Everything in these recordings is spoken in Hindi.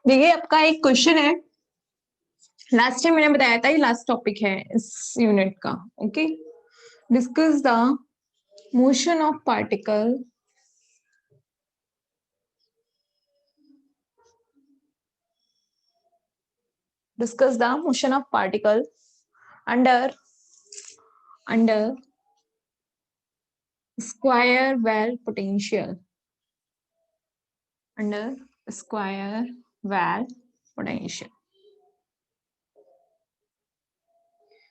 देखिए आपका एक क्वेश्चन है। लास्ट टाइम मैंने बताया था, ये लास्ट टॉपिक है इस यूनिट का। Okay, discuss the motion of particle discuss the motion of particle under square well potential. Under square well potential.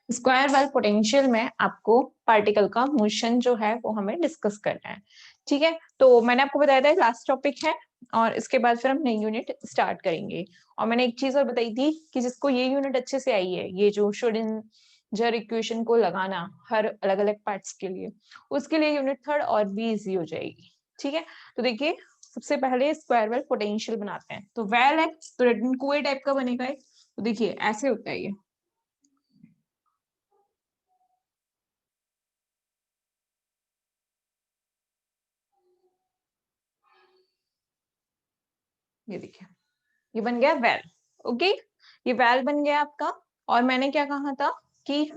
Square well potential में आपको पार्टिकल का मोशन जो है वो हमें डिस्कस करना है। ठीक है, तो मैंने आपको बताया था लास्ट टॉपिक है और इसके बाद फिर हम नई यूनिट स्टार्ट करेंगे। और मैंने एक चीज और बताई थी कि जिसको ये यूनिट अच्छे से आई है, ये जो श्रोडिंगर इक्वेशन को लगाना हर अलग अलग पार्ट्स के लिए, उसके लिए यूनिट थर्ड और भी इजी हो जाएगी। ठीक है, तो देखिए सबसे पहले स्क्वायर वेल पोटेंशियल बनाते हैं। तो वेल है तो कुएं टाइप का बनेगा एक। तो देखिए ऐसे होता है ये देखिए ये बन गया वेल। ओके, ये वेल बन गया आपका। और मैंने क्या कहा था कि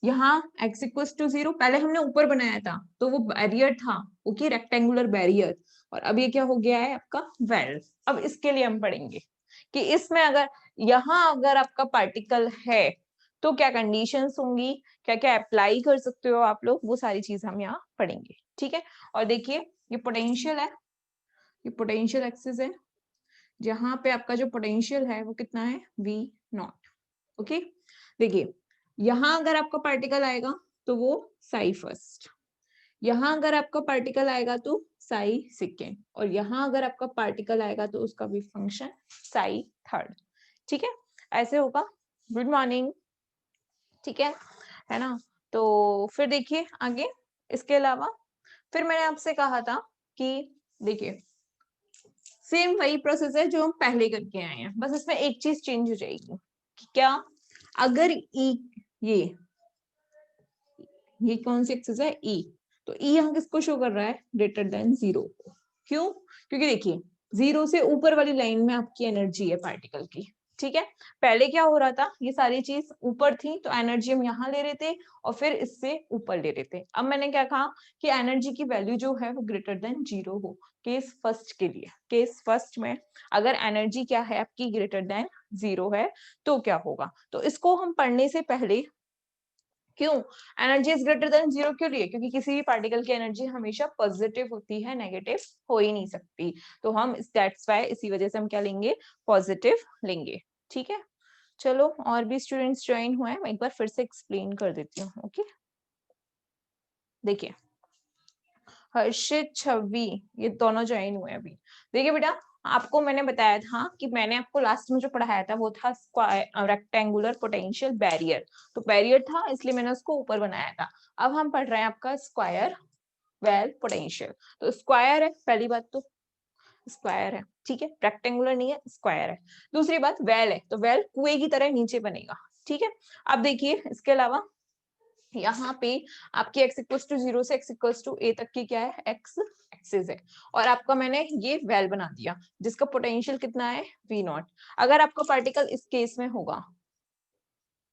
यहाँ x इक्वल्स टू 0 पहले हमने ऊपर बनाया था तो वो बैरियर था। Okay, rectangular barrier. और अब ये क्या हो गया है आपका वेल। अब इसके लिए हम पढ़ेंगे कि इसमें अगर यहाँ अगर आपका पार्टिकल है तो क्या कंडीशंस होंगी, क्या क्या अप्लाई कर सकते हो आप लोग, वो सारी चीज हम यहाँ पढ़ेंगे। ठीक है, और देखिए ये पोटेंशियल है, ये पोटेंशियल एक्सिस है जहां पे आपका जो पोटेंशियल है वो कितना है v नॉट। ओके, देखिए यहां अगर आपका पार्टिकल आएगा तो वो साई फर्स्ट, यहां अगर आपका पार्टिकल आएगा तो साई सेकेंड, और यहां अगर आपका पार्टिकल आएगा तो उसका भी फंक्शन साई थर्ड। ठीक है, ऐसे होगा। Good morning. ठीक है ना। तो फिर देखिए आगे, इसके अलावा फिर मैंने आपसे कहा था कि देखिए सेम वही प्रोसेस है जो हम पहले करके आए हैं, बस इसमें एक चीज चेंज हो जाएगी कि क्या अगर ई ये ये कौन सी एक्सिस है ई, तो ई यहाँ किसको शो कर रहा है, ग्रेटर देन 0 को। क्यों, क्योंकि देखिए 0 से ऊपर वाली लाइन में आपकी एनर्जी है पार्टिकल की। ठीक है, पहले क्या हो रहा था, ये सारी चीज ऊपर थी तो एनर्जी हम यहाँ ले रहे थे और फिर इससे ऊपर ले रहे थे। अब मैंने क्या कहा कि एनर्जी की वैल्यू जो है वो ग्रेटर देन 0 हो। केस फर्स्ट के लिए, केस फर्स्ट में अगर एनर्जी क्या है आपकी ग्रेटर देन 0 है तो क्या होगा, तो इसको हम पढ़ने से पहले क्यों एनर्जी इज ग्रेटर देन 0 क्यों लिए, क्योंकि किसी भी पार्टिकल की एनर्जी हमेशा पॉजिटिव होती है, नेगेटिव हो ही नहीं सकती। तो हम दैट्स व्हाई इसी वजह से हम क्या लेंगे, पॉजिटिव लेंगे। ठीक है, चलो और भी स्टूडेंट्स ज्वाइन हुए हैं, मैं एक बार फिर से एक्सप्लेन कर देती हूँ। ओके, देखिए हर्षित छवि ये दोनों ज्वाइन हुए अभी। देखिए बेटा, आपको मैंने बताया था कि मैंने आपको लास्ट में जो पढ़ाया था वो था रेक्टेंगुलर पोटेंशियल बैरियर। तो बैरियर था इसलिए मैंने उसको ऊपर बनाया था। अब हम पढ़ रहे हैं आपका स्क्वायर वेल पोटेंशियल। तो स्क्वायर है पहली बात, तो स्क्वायर है। ठीक है, रेक्टेंगुलर नहीं है, स्क्वायर है। दूसरी बात वेल है, तो वेल कुएं की तरह नीचे बनेगा। ठीक है, अब देखिए इसके अलावा यहाँ पे आपकी x इक्वल्स टू 0 से x इक्वल्स टू a तक की क्या है, x एक्सिस है। और आपका मैंने ये वेल बना दिया जिसका पोटेंशियल कितना है v नॉट। अगर आपका पार्टिकल इस केस में होगा,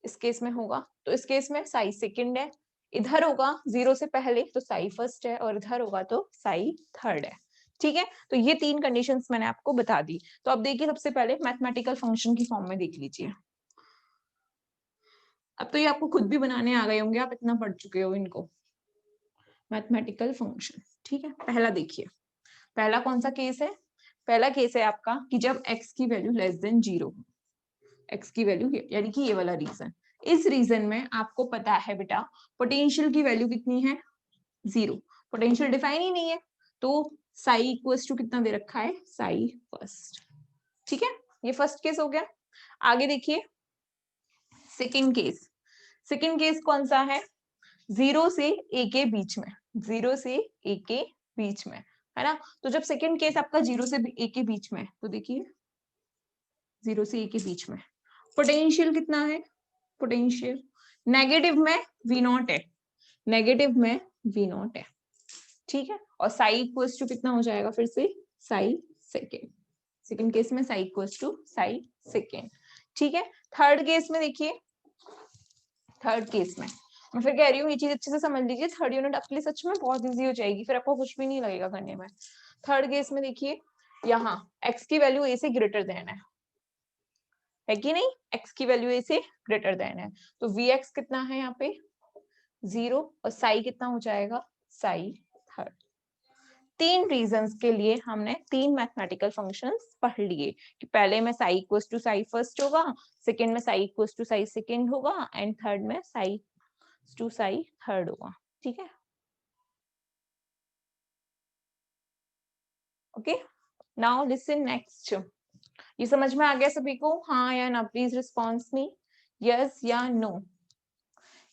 इस केस में होगा तो इस केस में साई सेकंड है, इधर होगा 0 से पहले तो साई फर्स्ट है, और इधर होगा तो साई थर्ड है। ठीक है, तो ये तीन कंडीशंस मैंने आपको बता दी। तो अब देखिए सबसे पहले मैथमेटिकल फंक्शन की फॉर्म में देख लीजिए। अब तो ये आपको खुद भी बनाने आ गए होंगे, आप इतना पढ़ चुके हो इनको, मैथमेटिकल फंक्शन। ठीक है, पहला देखिए, पहला कौन सा केस है, पहला केस है आपका कि जब x की वैल्यू लेस देन 0, x की वैल्यू यानी कि ये वाला रीजन। इस रीजन में आपको पता है बेटा पोटेंशियल की वैल्यू कितनी है, 0। पोटेंशियल डिफाइन ही नहीं है तो साई इक्वल्स टू कितना दे रखा है, साई फर्स्ट। ठीक है, ये फर्स्ट केस हो गया। आगे देखिए सेकेंड केस, सेकेंड केस कौन सा है, 0 से a के बीच में, 0 से a के बीच में, है ना। तो जब सेकंड केस आपका 0 से a के बीच में, तो देखिए 0 से a के बीच में पोटेंशियल कितना है, पोटेंशियल नेगेटिव में v नॉट है, नेगेटिव में v नॉट है। ठीक है, और साई इक्वल्स टू कितना हो जाएगा फिर से, साई सेकेंड। सेकंड केस में psi equals to psi second. ठीक है, थर्ड केस में देखिए, थर्ड केस में मैं फिर कह रही हूँ ये चीज अच्छे से समझ लीजिए, थर्ड यूनिट आपके लिए सच में बहुत इजी हो जाएगी, फिर आपको कुछ भी नहीं लगेगा करने में। थर्ड केस में देखिए, यहाँ x की वैल्यू a से ग्रेटर देन है कि नहीं, x की वैल्यू a से ग्रेटर देन है, तो vx कितना है यहाँ पे 0 और साई कितना हो जाएगा साई थर्ड। तीन रीजंस के लिए हमने तीन मैथमेटिकल फंक्शंस पढ़ लिए कि पहले में psi equals to psi first होगा, सेकंड में psi equals to psi second होगा, एंड थर्ड में साई टू साई थर्ड होगा। ठीक है, ओके, नाउ लिसन नेक्स्ट। ये समझ में आ गया सभी को, हाँ या ना? प्लीज रिस्पॉन्स मी, यस या नो।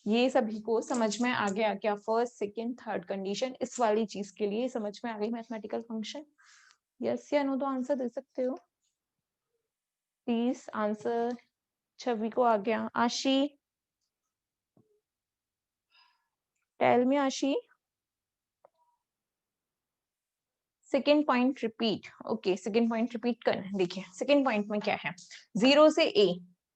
ये सभी को समझ में आ गया क्या? फर्स्ट सेकंड थर्ड कंडीशन इस वाली चीज के लिए समझ में आ गई मैथमेटिकल फंक्शन? यस या नो तो आंसर दे सकते हो, प्लीज आंसर। छवि को आ गया, आशी टेल मी आशी। Second point repeat, okay second point repeat करना। देखिए सेकेंड पॉइंट में क्या है, जीरो से ए,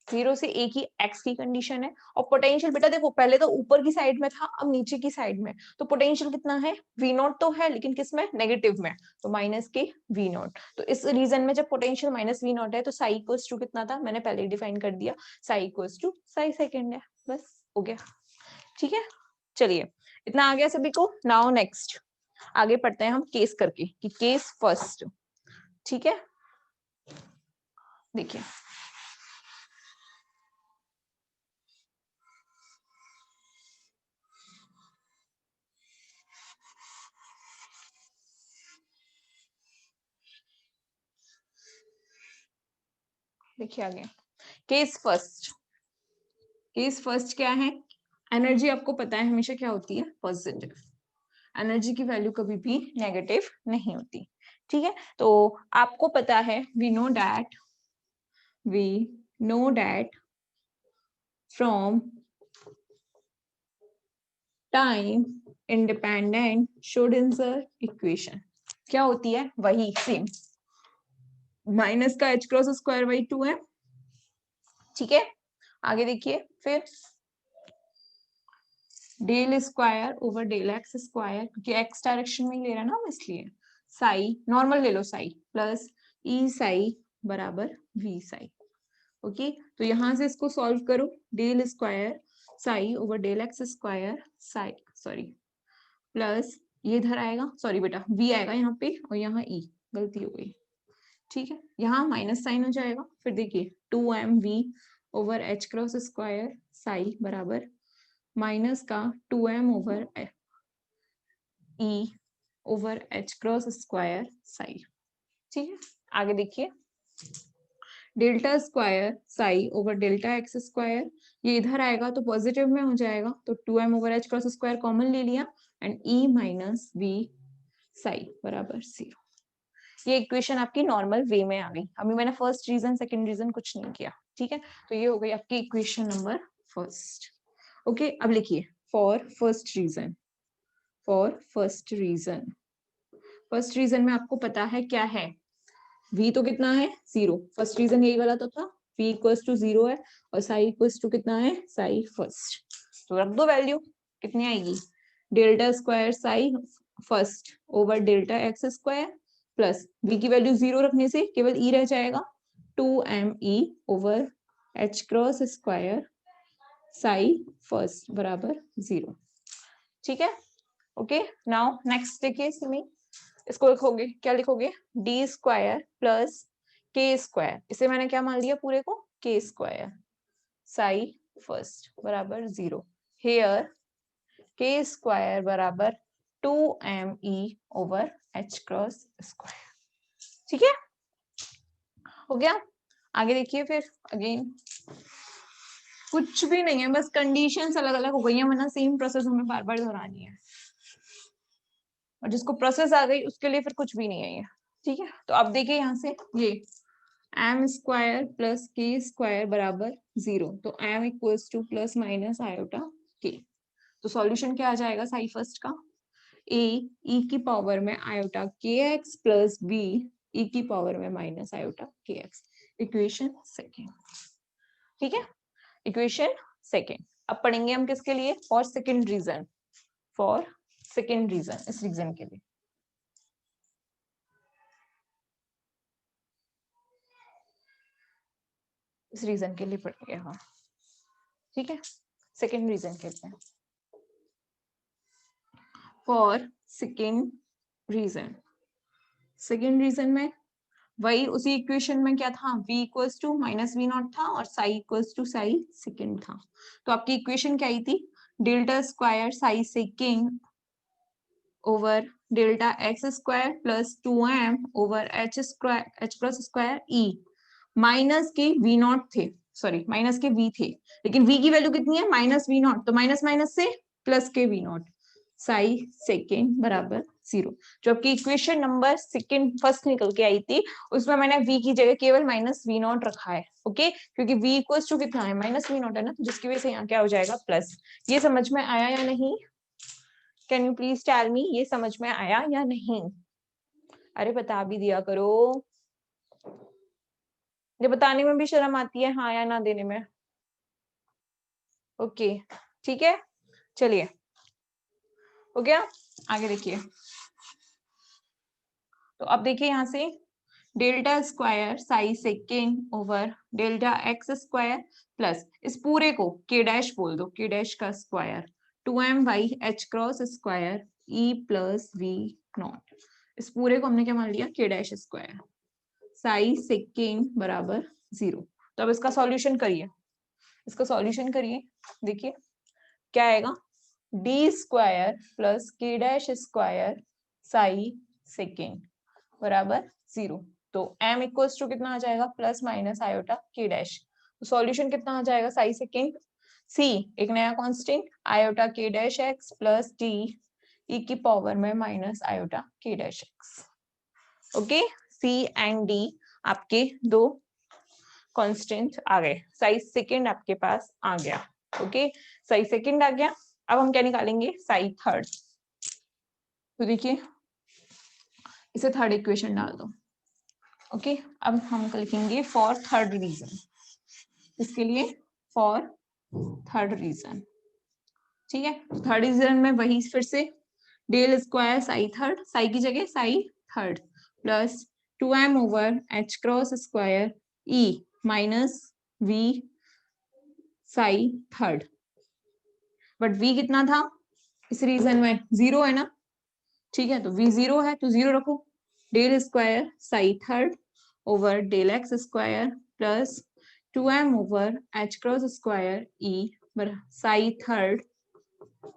जीरो से ए की एक्स की कंडीशन है, और पोटेंशियल बेटा देखो पहले तो ऊपर की साइड में था, अब नीचे की साइड में, तो पोटेंशियल कितना है वी नॉट तो है, लेकिन किस में नेगेटिव में, तो माइनस के वी नॉट। तो इस रीजन में जब पोटेंशियल माइनस वी नॉट है तो साई इक्वल्स टू कितना था, मैंने पहले डिफाइन कर दिया, psi equals to psi second है, बस हो गया। ठीक है, चलिए इतना आ गया सभी को। नाउ नेक्स्ट आगे पढ़ते हैं हम केस करके, कि केस फर्स्ट। ठीक है, देखिए देखिए आगे केस फर्स्ट। केस फर्स्ट क्या है, एनर्जी आपको पता है हमेशा क्या होती है पॉजिटिव, एनर्जी की वैल्यू कभी भी नेगेटिव नहीं होती। ठीक है, तो आपको पता है we know that from time independent Schrodinger equation क्या होती है, वही सेम माइनस का h क्रॉस स्क्वायर बाई 2 है। ठीक है, आगे देखिए फिर del square over del x square, क्योंकि एक्स डायरेक्शन में ही ले रहा है ना हम, इसलिए साई नॉर्मल ले लो साई प्लस ई साई बराबर वी साई। ओके, तो यहां से इसको सॉल्व करो, del square psi over del x square psi sorry plus ये इधर आएगा, सॉरी बेटा वी आएगा यहाँ पे और यहाँ ई, गलती हो गई। ठीक है, यहाँ माइनस साइन हो जाएगा, फिर देखिए 2mv over h cross square Sai बराबर माइनस का 2m ओवर ई over h cross square Sai. ठीक है, आगे देखिए delta square psi over delta X square, ये इधर आएगा तो पॉजिटिव में हो जाएगा, तो 2m over h cross square common ले लिया, and E minus V psi बराबर 0। ये इक्वेशन आपकी नॉर्मल वे में आ गई। अभी मैंने फर्स्ट रीजन सेकंड रीजन कुछ नहीं किया। ठीक है, तो ये हो गई आपकी इक्वेशन नंबर फर्स्ट। ओके, अब लिखिए for first region, for first region, first region में आपको पता है क्या है, v तो कितना है 0, फर्स्ट रीजन यही वाला तो था, v इक्वल्स टू 0 है, और साई इक्वल्स टू कितना है साई फर्स्ट, तो रख दो वैल्यू, कितनी आएगी delta square Sai first over delta X square plus v की वैल्यू 0 रखने से केवल e रह जाएगा, 2me over h cross square Sai first बराबर 0। ठीक है, ओके, नाउ नेक्स्ट देखिए सिमी, इसको लिखोगे क्या, लिखोगे D square plus k square, इसे मैंने क्या मान लिया पूरे को के स्क्वायर साई फर्स्ट बराबर 0, हेयर के स्क्वायर बराबर 2me over h cross square. ठीक है, हो गया। आगे देखिए फिर अगेन कुछ भी नहीं है, बस कंडीशंस अलग अलग हो गई हैं, वरना सेम प्रोसेस हमें बार बार दोहरानी है, और जिसको प्रोसेस आ गई उसके लिए फिर कुछ भी नहीं है ये। ठीक है, तो अब देखिए यहाँ से ये m square plus k square बराबर 0, तो m equals to plus minus iota k, तो सॉल्यूशन क्या आ जाएगा साई फर्स्ट का, ए ई की पावर में आयोटा के एक्स प्लस बी ई की पावर में माइनस आयोटा के एक्स। इक्वेशन सेकेंड, ठीक है, इक्वेशन सेकेंड। अब पढ़ेंगे हम किसके लिए, for second region, for second region, इस रीजन के लिए। इस रीजन के लिए पढ़ेंगे हम, ठीक है, सेकेंड रीजन के लिए। For second region, second region में वही उसी इक्वेशन में क्या था, v equals to minus V naught था और psi equals to psi second था। तो आपकी इक्वेशन क्या आई थी, delta square psi second over delta X square plus 2m over H square H plus square E, minus K V naught थे, सॉरी माइनस के v थे, लेकिन v की वैल्यू कितनी है, माइनस वी नॉट, तो माइनस माइनस से प्लस के वी नॉट, साई सेकेंड बराबर 0। जो आपकी इक्वेशन नंबर सेकेंड फर्स्ट निकल के आई थी, उसमें मैंने v की जगह केवल माइनस वी नॉट रखा है, ओके, क्योंकि v इक्वल्स टू कितना है, माइनस वी नॉट है ना, तो जिसकी वजह से यहाँ क्या हो जाएगा, प्लस। ये समझ में आया या नहीं, can you please tell me, ये समझ में आया या नहीं? अरे बता भी दिया करो, ये बताने में भी शर्म आती है हाँ या ना देने में। ओके ठीक है, चलिए हो गया, आगे देखिए। तो अब देखिए यहाँ से delta square psi second over delta X square plus इस पूरे को के डैश बोल दो, के डैश का square 2m/h cross square e plus v nought, इस पूरे को हमने क्या मान लिया, के डैश स्क्वायर साई सेकेंड बराबर 0। तो अब इसका सॉल्यूशन करिए, इसका सॉल्यूशन करिए, देखिए क्या आएगा, डी स्क्वायर प्लस के डैश स्क्वायर साई सेकेंड बराबर 0। तो m इक्वल्स टू कितना आ जाएगा, प्लस माइनस आयोटा के डैश, तो सॉल्यूशन कितना आ जाएगा, साई सेकेंड c एक नया कांस्टेंट आयोटा के dash x plus d e की पावर में माइनस आयोटा के dash x, okay, c and d आपके दो कांस्टेंट आ गए, साई सेकेंड आपके पास आ गया, ओके, साई सेकेंड आ गया। अब हम क्या निकालेंगे, साई थर्ड। तो देखिए इसे थर्ड इक्वेशन डाल दो, ओके, अब हम लिखेंगे फॉर थर्ड रीजन, इसके लिए फॉर थर्ड रीजन, ठीक है। थर्ड रीजन में वही फिर से del square psi third, psi की जगह psi third plus 2m over h cross square e minus v psi third, but v कितना था इस रीजन में, 0 है ना, ठीक है, तो v 0 है तो 0 रखो, del square psi third over del x square plus 2m over h cross square e psi third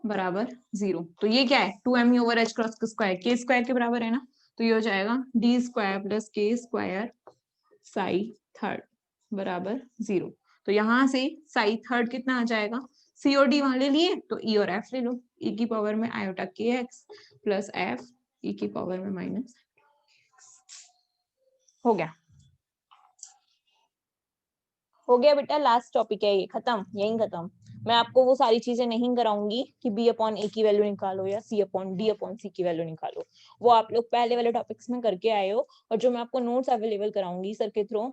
बराबर 0। तो ये क्या है, 2m over h cross square k square के बराबर है ना, तो ये हो जाएगा d square plus k square psi third बराबर 0। तो यहाँ से साई थर्ड कितना आ जाएगा, सी और डी वहां ले लिए तो ई और एफ ले लो, ई की पावर में आयोटा के एक्स प्लस एफ ई की पावर में माइनस, हो गया, हो गया बेटा, लास्ट टॉपिक है ये, खत्म, यही खत्म। मैं आपको वो सारी चीजें नहीं कराऊंगी कि बी अपॉन ए की वैल्यू निकालो या सी अपॉन डी अपॉन सी की वैल्यू निकालो, वो आप लोग पहले वाले टॉपिक्स में करके आए हो, और जो मैं आपको नोट्स अवेलेबल कराऊंगी सर के थ्रू,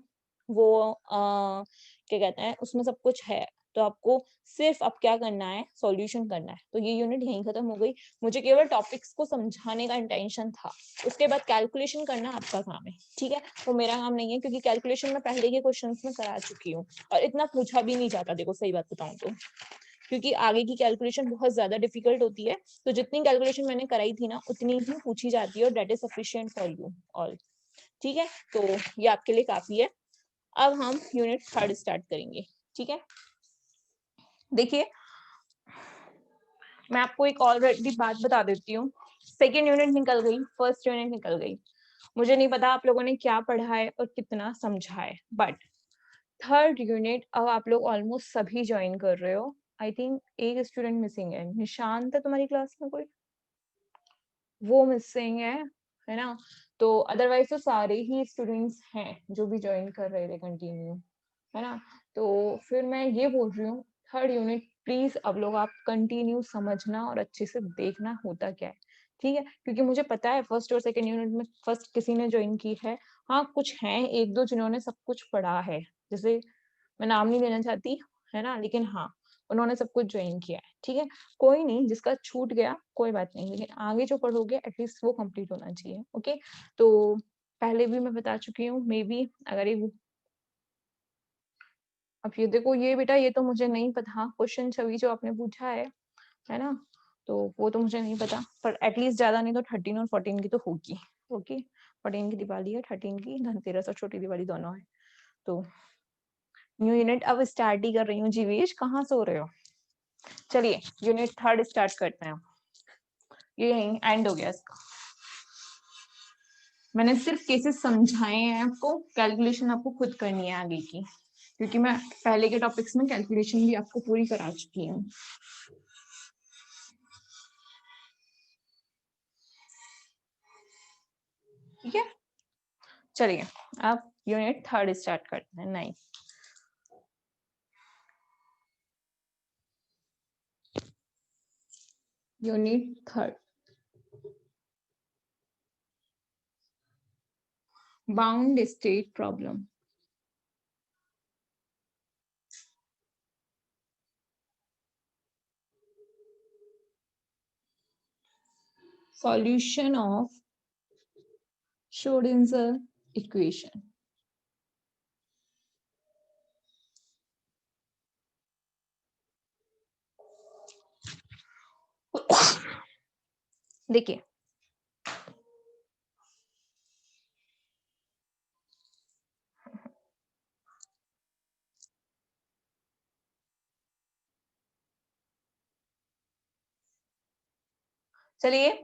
वो क्या कहते हैं उसमें सब कुछ है, तो आपको सिर्फ अब क्या करना है, सॉल्यूशन करना है। तो ये यूनिट यहीं खत्म हो गई, मुझे केवल टॉपिक्स को समझाने का इंटेंशन था, उसके बाद कैलकुलेशन करना आपका काम है, ठीक है, वो मेरा काम नहीं है, क्योंकि कैलकुलेशन मैं पहले के क्वेश्चंस में करा चुकी हूँ और इतना पूछा भी नहीं जाता, देखो सही बात बताऊं तो, क्योंकि आगे की कैलकुलेशन बहुत ज्यादा डिफिकल्ट होती है, तो जितनी कैलकुलेशन मैंने कराई थी ना उतनी ही पूछी जाती है, और that is sufficient for you all, ठीक है, तो ये आपके लिए काफी है। अब हम यूनिट थर्ड स्टार्ट करेंगे, ठीक है। देखिए मैं आपको एक ऑलरेडी बात बता देती हूँ, सेकेंड यूनिट निकल गई, फर्स्ट यूनिट निकल गई, मुझे नहीं पता आप लोगों ने क्या पढ़ा है और कितना समझा है, बट थर्ड यूनिट अब आप लोग ऑलमोस्ट सभी ज्वाइन कर रहे हो, आई थिंक एक स्टूडेंट मिसिंग है, निशांत है तुम्हारी क्लास में कोई, वो मिसिंग है ना, तो अदरवाइज तो सारे ही स्टूडेंट्स हैं जो भी ज्वाइन कर रहे थे कंटिन्यू, है ना, तो फिर मैं ये बोल रही हूँ थर्ड यूनिट प्लीज अब लोग आप कंटिन्यू समझना और अच्छे से देखना होता क्या है, ठीक है, क्योंकि मुझे पता है फर्स्ट और सेकंड यूनिट में फर्स्ट किसी ने ज्वाइन की है। हाँ, कुछ हैं 1-2 जिन्होंने सब कुछ पढ़ा है, जैसे मैं नाम नहीं लेना चाहती, है ना? लेकिन हाँ, उन्होंने सब कुछ ज्वाइन किया है, ठीक है? कोई नहीं, जिसका छूट गया कोई बात नहीं, लेकिन आगे जो पढ़ोगे एटलीस्ट वो कंप्लीट होना चाहिए, ओके? तो पहले भी मैं बता चुकी हूँ, मे बी अगर ये अब ये देखो ये बेटा ये तो मुझे नहीं पता क्वेश्चन छवि जो आपने पूछा है ना? तो वो तो मुझे नहीं पता, पर एटलीस्ट ज़्यादा नहीं तो 13 और 14 की तो होगी, ओके? 14 की दिवाली है, 13 की धनतेरस और छोटी दिवाली दोनों है। तो न्यू यूनिट अब स्टार्ट ही कर रही हूँ जीवेश, कहाँ सो रहे हो? चलिए यूनिट 3 स्टार्ट करते हैं। ये यहीं एंड हो गया इसका। मैंने सिर्फ केसेस समझाए हैं आपको, कैलकुलेशन आपको खुद करनी है आगे की, क्योंकि मैं पहले के टॉपिक्स में कैलकुलेशन भी आपको पूरी करा चुकी हूँ। ठीक है, चलिए अब यूनिट 3 स्टार्ट करते हैं। 9 unit 3 bound state problem. Solution of Schrodinger equation. देखिए चलिए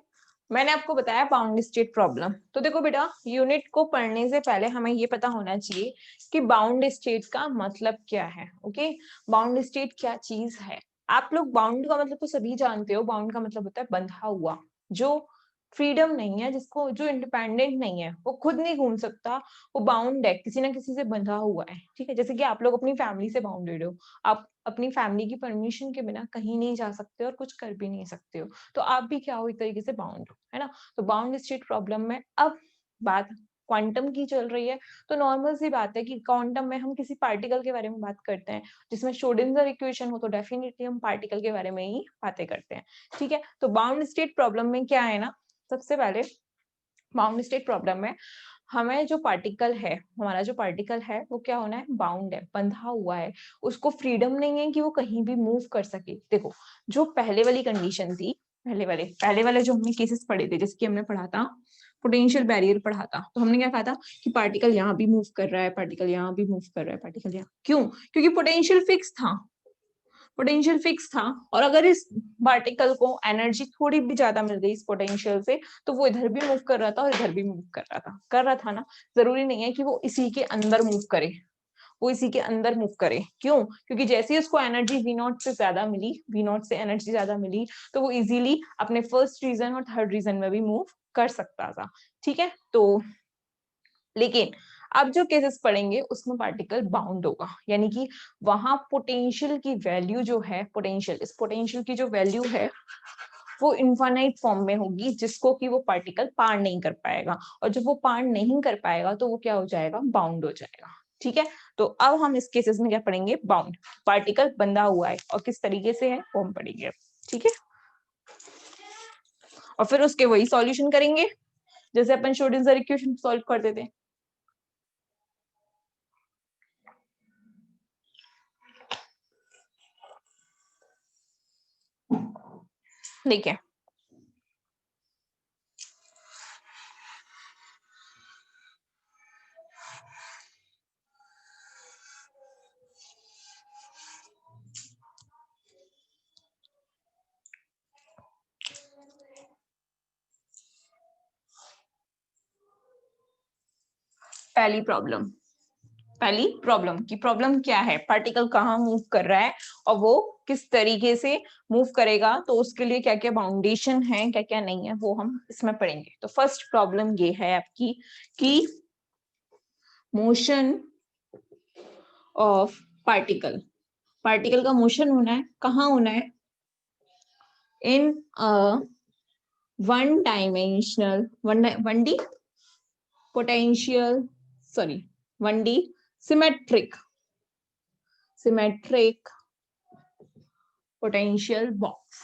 मैंने आपको बताया बाउंड स्टेट प्रॉब्लम। तो देखो बेटा यूनिट को पढ़ने से पहले हमें ये पता होना चाहिए कि बाउंड स्टेट का मतलब क्या है। ओके, बाउंड स्टेट क्या चीज है। आप लोग बाउंड का मतलब तो सभी जानते हो, बाउंड का मतलब होता है बंधा हुआ, जो फ्रीडम नहीं है, जिसको जो इंडिपेंडेंट नहीं है, वो खुद नहीं घूम सकता, वो बाउंड है, किसी ना किसी से बंधा हुआ है। ठीक है, जैसे कि आप लोग अपनी फैमिली से बाउंडेड हो, आप अपनी फैमिली की परमिशन के बिना कहीं नहीं जा सकते और कुछ कर भी नहीं सकते हो, तो आप भी क्या हो एक तरीके से बाउंड हो, है ना? तो बाउंड स्टेट प्रॉब्लम में अब बात क्वांटम की चल रही है, तो नॉर्मल सी बात है कि क्वांटम में हम किसी पार्टिकल के बारे में बात करते हैं जिसमें श्रोडिंगर इक्वेशन हो, तो डेफिनेटली हम पार्टिकल के बारे में ही बातें करते हैं। ठीक है, तो बाउंड स्टेट प्रॉब्लम में क्या है ना, सबसे पहले बाउंड स्टेट प्रॉब्लम में हमें जो पार्टिकल है, हमारा जो पार्टिकल है वो क्या होना है, बाउंड है, बंधा हुआ है, उसको फ्रीडम नहीं है कि वो कहीं भी मूव कर सके। देखो जो पहले वाली कंडीशन थी, पहले वाले जो हमने केसेस पढ़े थे, जैसे कि हमने पढ़ा था पोटेंशियल बैरियर पढ़ा था, तो हमने क्या कहा था कि पार्टिकल यहाँ भी मूव कर रहा है, पार्टिकल यहाँ भी मूव कर रहा है, पार्टिकल यहाँ, क्यों? क्योंकि पोटेंशियल फिक्स था, पोटेंशियल फिक्स था, और अगर इस पार्टिकल को एनर्जी थोड़ी भी ज्यादा मिल गई इस पोटेंशियल से, तो वो इधर भी मूव कर रहा था और इधर भी मूव कर रहा था ना। जरूरी नहीं है कि वो इसी के अंदर मूव करे, वो इसी के अंदर मूव करे, क्यों? क्योंकि जैसे ही उसको एनर्जी वी नॉट से ज्यादा मिली, वी नॉट से एनर्जी ज्यादा मिली, तो वो इजीली अपने फर्स्ट रीजन और थर्ड रीजन में भी मूव कर सकता था। ठीक है, तो लेकिन अब जो केसेस पढ़ेंगे उसमें पार्टिकल बाउंड होगा, यानी कि वहां पोटेंशियल की वैल्यू जो है, पोटेंशियल, इस पोटेंशियल की जो वैल्यू है वो इनफाइनाइट फॉर्म में होगी, जिसको कि वो पार्टिकल पार नहीं कर पाएगा, और जब वो पार नहीं कर पाएगा तो वो क्या हो जाएगा, बाउंड हो जाएगा। ठीक है, तो अब हम इस केसेस में क्या पढ़ेंगे, बाउंड, पार्टिकल बंधा हुआ है और किस तरीके से है वो हम पढ़ेंगे। ठीक है, और फिर उसके वही सॉल्यूशन करेंगे जैसे अपन श्रोडिंगर इक्वेशन सॉल्व करते थे। देखिए पहली प्रॉब्लम की प्रॉब्लम क्या है, पार्टिकल कहाँ मूव कर रहा है और वो किस तरीके से मूव करेगा, तो उसके लिए क्या क्या बाउंडेशन है, क्या क्या नहीं है, वो हम इसमें पढ़ेंगे। तो फर्स्ट प्रॉब्लम ये है आपकी कि मोशन ऑफ पार्टिकल, पार्टिकल का मोशन होना है, कहाँ होना है, in a one dimensional, one D potential, sorry, one D symmetric, symmetric potential box.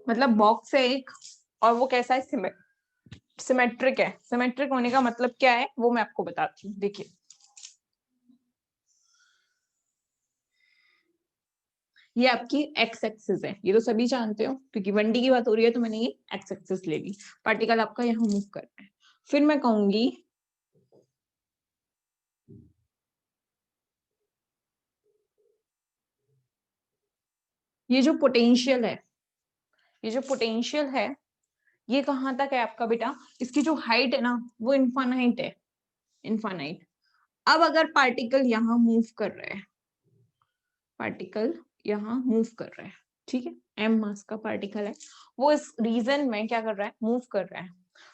मतलब बॉक्स है एक, और वो कैसा है, सिमेट्रिक है। सिमेट्रिक होने का मतलब क्या है वो मैं आपको बताती हूँ। देखिए ये आपकी एक्स एक्सिस है, ये तो सभी जानते हो क्योंकि 1D की बात हो रही है तो मैंने ये एक्स एक्सिस ले ली। पार्टिकल आपका यहाँ मूव कर रहा है। फिर मैं कहूंगी ये जो पोटेंशियल है, ये जो पोटेंशियल है ये कहाँ तक है आपका बेटा, इसकी जो हाइट है ना वो इनफाइनाइट है, इनफाइनाइट। अब अगर पार्टिकल यहाँ मूव कर रहा है, पार्टिकल यहाँ मूव कर रहा है, ठीक है, एम मास का पार्टिकल है, वो इस रीजन में क्या कर रहा है, मूव कर रहा है।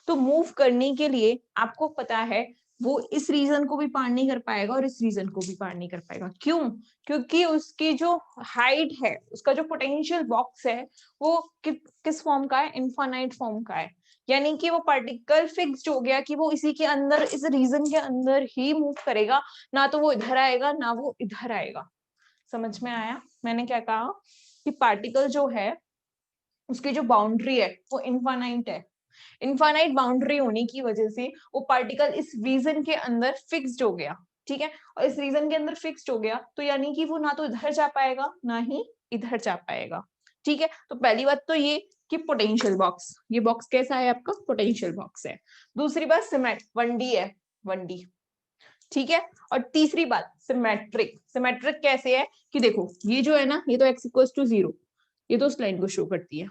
तो मूव करने के लिए आपको पता है वो इस रीजन को भी पार नहीं कर पाएगा और इस रीजन को भी पार नहीं कर पाएगा। क्यों? क्योंकि उसकी जो हाइट है, उसका जो पोटेंशियल बॉक्स है वो किस फॉर्म का है, इनफाइनाइट फॉर्म का है। यानी कि वो पार्टिकल फिक्स्ड हो गया कि वो इसी के अंदर, इस रीजन के अंदर ही मूव करेगा, ना तो वो इधर आएगा ना वो इधर आएगा। समझ में आया मैंने क्या कहा? कि पार्टिकल जो है उसकी जो बाउंड्री है वो इनफाइनाइट है। इनफाइनाइट बाउंड्री होने की वजह से वो पार्टिकल इस रीजन के अंदर फिक्स्ड हो गया, ठीक है, और इस रीजन के अंदर फिक्स्ड हो गया तो यानी कि वो ना तो इधर जा पाएगा ना ही इधर जा पाएगा, ठीक है। तो पहली बात तो ये कि पोटेंशियल बॉक्स, ये बॉक्स कैसा है आपका, पोटेंशियल बॉक्स है। दूसरी बात सिमेट 1D है, 1D, ठीक है। और तीसरी बात सिमेट्रिक, सिमेट्रिक कैसे है कि देखो ये जो है ना, ये तो x इक्वल्स टू 0, ये तो उस लाइन को शो करती है,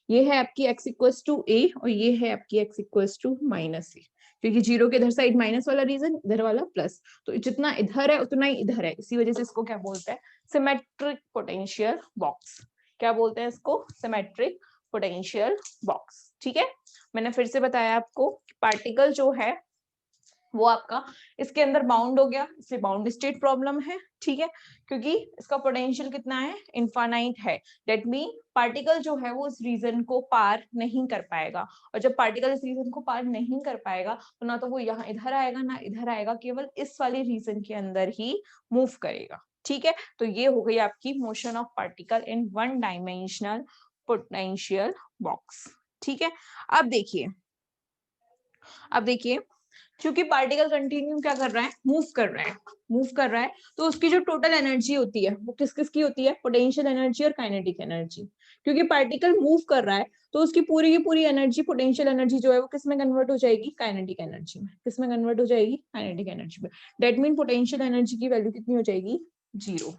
ये है आपकी x इक्वल्स टू a और ये है आपकी x इक्वल्स टू माइनस ए, क्योंकि जीरो के इधर साइड माइनस वाला रीजन, इधर वाला प्लस, तो जितना इधर है उतना ही इधर है, इसी वजह से इसको क्या बोलते हैं, सिमेट्रिक पोटेंशियल बॉक्स। क्या बोलते हैं इसको, सिमेट्रिक पोटेंशियल बॉक्स, ठीक है। मैंने फिर से बताया आपको पार्टिकल जो है वो आपका इसके अंदर बाउंड हो गया, इसलिए बाउंड स्टेट प्रॉब्लम है, ठीक है, क्योंकि इसका पोटेंशियल कितना है, इनफाइनाइट है। दैट मीन पार्टिकल जो है वो इस रीजन को पार नहीं कर पाएगा, और जब पार्टिकल इस रीजन को पार नहीं कर पाएगा तो ना तो वो यहाँ इधर आएगा ना इधर आएगा, केवल इस वाले रीजन के अंदर ही मूव करेगा, ठीक है। तो ये हो गई आपकी motion of particle in one dimensional potential box, ठीक है। अब देखिए, अब देखिए क्योंकि पार्टिकल कंटिन्यू क्या कर रहा है, मूव कर रहा है, मूव कर रहा है, तो उसकी जो टोटल एनर्जी होती है वो किस किस की होती है, पोटेंशियल एनर्जी और काइनेटिक एनर्जी। क्योंकि पार्टिकल मूव कर रहा है तो उसकी पूरी की पूरी एनर्जी, पोटेंशियल एनर्जी जो है वो किस में कन्वर्ट हो जाएगी, काइनेटिक एनर्जी में। किस में कन्वर्ट हो जाएगी, काइनेटिक एनर्जी में। दैट मीन पोटेंशियल एनर्जी की वैल्यू कितनी हो जाएगी, 0।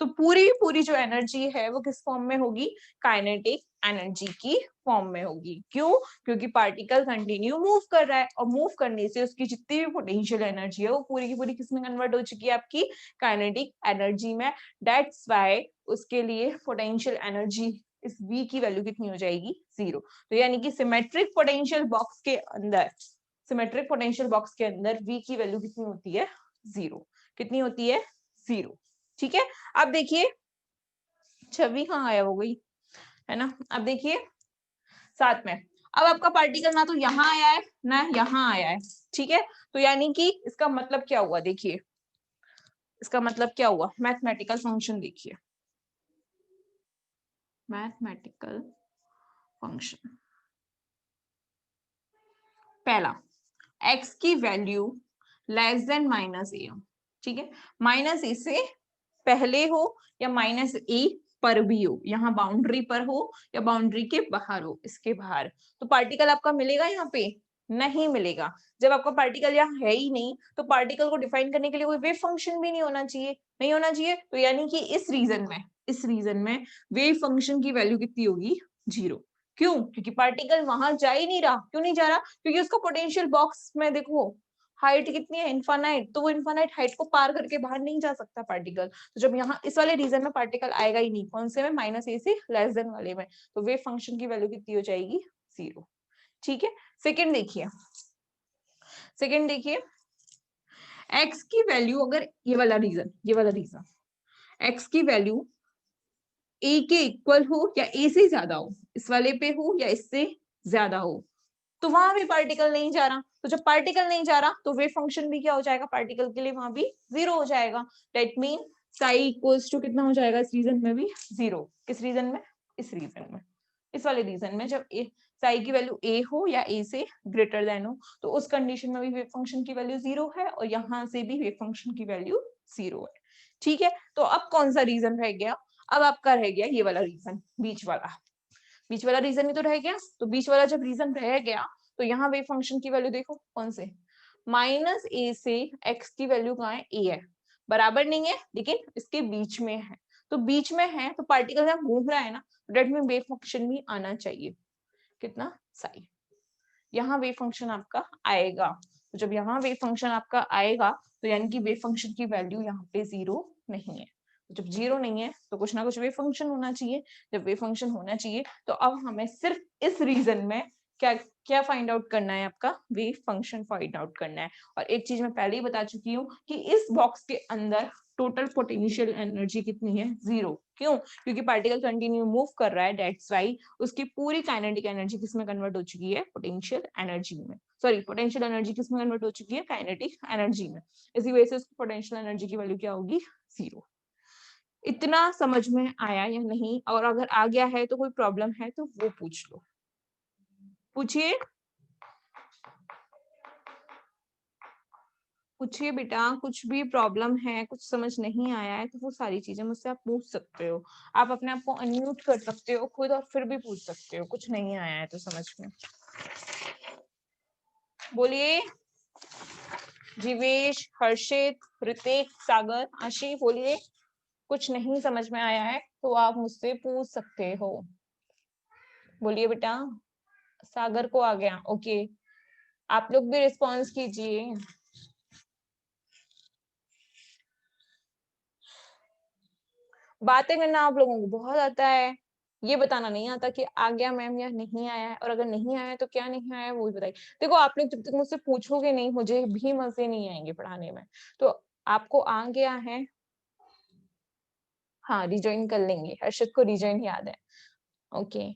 तो पूरी पूरी जो एनर्जी है वो किस फॉर्म में होगी, काइनेटिक एनर्जी की फॉर्म में होगी। क्यों? क्योंकि पार्टिकल कंटिन्यू मूव कर रहा है और मूव करने से उसकी जितनी भी पोटेंशियल एनर्जी है वो पूरी की पूरी किसमें कन्वर्ट हो चुकी है, आपकी काइनेटिक एनर्जी में। दैट्स व्हाई उसके लिए पोटेंशियल एनर्जी इस V की वैल्यू कितनी हो जाएगी, 0। तो यानी कि सिमेट्रिक पोटेंशियल बॉक्स के अंदर, सिमेट्रिक पोटेंशियल बॉक्स के अंदर V की वैल्यू कितनी होती है, 0। कितनी होती है, 0, ठीक है। अब देखिए छवि कहाँ गायब हो गई, है ना। अब देखिए साथ में, अब आपका पार्टिकल ना तो यहाँ आया है ना यहाँ आया है, ठीक है। तो यानी कि इसका मतलब क्या हुआ, देखिए इसका मतलब क्या हुआ, मैथमेटिकल फंक्शन देखिए, मैथमेटिकल फंक्शन। पहला, x की वैल्यू लेस देन -a, ठीक है, -a से पहले हो या -a पर भी हो, यहाँ बाउंड्री पर हो या बाउंड्री के बाहर हो, इसके बाहर, तो पार्टिकल आपका मिलेगा यहाँ पे, नहीं मिलेगा। जब आपका पार्टिकल यहाँ है ही नहीं तो पार्टिकल को डिफाइन करने के लिए कोई वेव फंक्शन भी नहीं होना चाहिए, नहीं होना चाहिए। तो यानी कि इस रीजन में, इस रीजन में वेव फंक्शन की वैल्यू कितनी होगी, 0। क्यों? क्योंकि पार्टिकल वहां जा ही नहीं रहा। क्यों नहीं जा रहा? क्योंकि उसका पोटेंशियल बॉक्स में देखो हाइट कितनी है, इनफाइनाइट, तो वो इनफाइनाइट हाइट को पार करके बाहर नहीं जा सकता पार्टिकल। तो जब यहाँ इस वाले रीजन में पार्टिकल आएगा ही नहीं, कौन से में, -a से लेस देन वाले में, तो वेव फंक्शन की वैल्यू कितनी हो जाएगी, 0, ठीक है। सेकंड देखिए, सेकंड देखिए, x की वैल्यू अगर ये वाला रीजन, ये वाला रीजन x की वैल्यू a के इक्वल हो या a से ज्यादा हो, इस वाले पे हो या इससे ज्यादा हो, तो वहां भी पार्टिकल नहीं जा रहा। तो जब पार्टिकल नहीं जा रहा तो वेव फंक्शन भी क्या हो जाएगा, पार्टिकल के लिए वहां भी जीरो हो जाएगा। That mean psi equals to कितना हो जाएगा इस रीजन में भी जीरो। किस रीजन में, इस रीजन में, इस वाले रीजन में जब साई की वैल्यू a हो या a से ग्रेटर देन हो, तो उस कंडीशन में भी वेव फंक्शन की वैल्यू जीरो है और यहाँ से भी वेव फंक्शन की वैल्यू जीरो है। ठीक है, तो अब कौन सा रीजन रह गया, अब आपका रह गया ये वाला रीजन, बीच वाला, बीच वाला रीजन ही तो रह गया। तो बीच वाला जब रीजन रह गया तो यहाँ वेव फंक्शन की वैल्यू देखो कौन से, माइनस ए से एक्स की वैल्यू कहाँ है, ए है, बराबर नहीं है लेकिन इसके बीच में है। तो बीच में है तो पार्टिकल जब घूम रहा है ना, डेट में वेव फंक्शन भी आना चाहिए, कितना, साई। यहाँ वेव फंक्शन आपका आएगा, तो जब यहाँ वेव फंक्शन आपका आएगा तो यानी कि वेव फंक्शन की वैल्यू यहाँ पे जीरो नहीं है। जब जीरो नहीं है तो कुछ ना कुछ वेव फंक्शन होना चाहिए। जब वेव फंक्शन होना चाहिए तो अब हमें सिर्फ इस रीजन में क्या क्या फाइंड आउट करना है, आपका वेव फंक्शन फाइंड आउट करना है। और एक चीज मैं पहले ही बता चुकी हूँ कि इस बॉक्स के अंदर टोटल पोटेंशियल एनर्जी कितनी है, जीरो। क्यों, क्योंकि पार्टिकल कंटिन्यू मूव कर रहा है, दैट्स व्हाई उसकी पूरी काइनेटिक एनर्जी किसमें कन्वर्ट हो चुकी है, पोटेंशियल एनर्जी में। सॉरी, पोटेंशियल एनर्जी किसमें कन्वर्ट हो चुकी है, काइनेटिक एनर्जी में। इसी वजह से उसकी पोटेंशियल एनर्जी की वैल्यू क्या होगी, जीरो। इतना समझ में आया या नहीं, और अगर आ गया है तो कोई प्रॉब्लम है तो वो पूछ लो, पूछिए पूछिए बेटा, कुछ भी प्रॉब्लम है, कुछ समझ नहीं आया है तो वो सारी चीजें मुझसे आप पूछ सकते हो। आप अपने आप को अनम्यूट कर सकते हो खुद और फिर भी पूछ सकते हो, कुछ नहीं आया है तो समझ में। बोलिए, जीवेश, हर्षित, ऋतिक, सागर, आशी, बोलिए। कुछ नहीं समझ में आया है तो आप मुझसे पूछ सकते हो। बोलिए बेटा। सागर को आ गया, ओके। आप लोग भी रिस्पॉन्स कीजिए। बातें करना आप लोगों को बहुत आता है, ये बताना नहीं आता कि आ गया मैम या नहीं आया है, और अगर नहीं आया है तो क्या नहीं आया है वो भी बताइए। देखो, आप लोग जब तक मुझसे पूछोगे नहीं मुझे भी मजे नहीं आएंगे पढ़ाने में। तो आपको आ गया है, हाँ रिजॉइन कर लेंगे। हर्षित को रिजॉइन याद है, ओके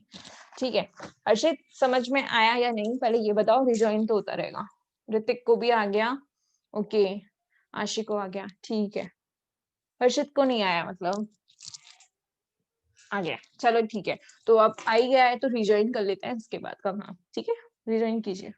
ठीक है। हर्षित समझ में आया या नहीं पहले ये बताओ, रिजॉइन तो होता रहेगा। ऋतिक को भी आ गया, ओके। आशी को आ गया, ठीक है। हर्षित को नहीं आया मतलब, आ गया, चलो ठीक है। तो अब आ ही गया है तो रिजॉइन कर लेते हैं इसके बाद का काम, ठीक है, रिजॉइन कीजिए।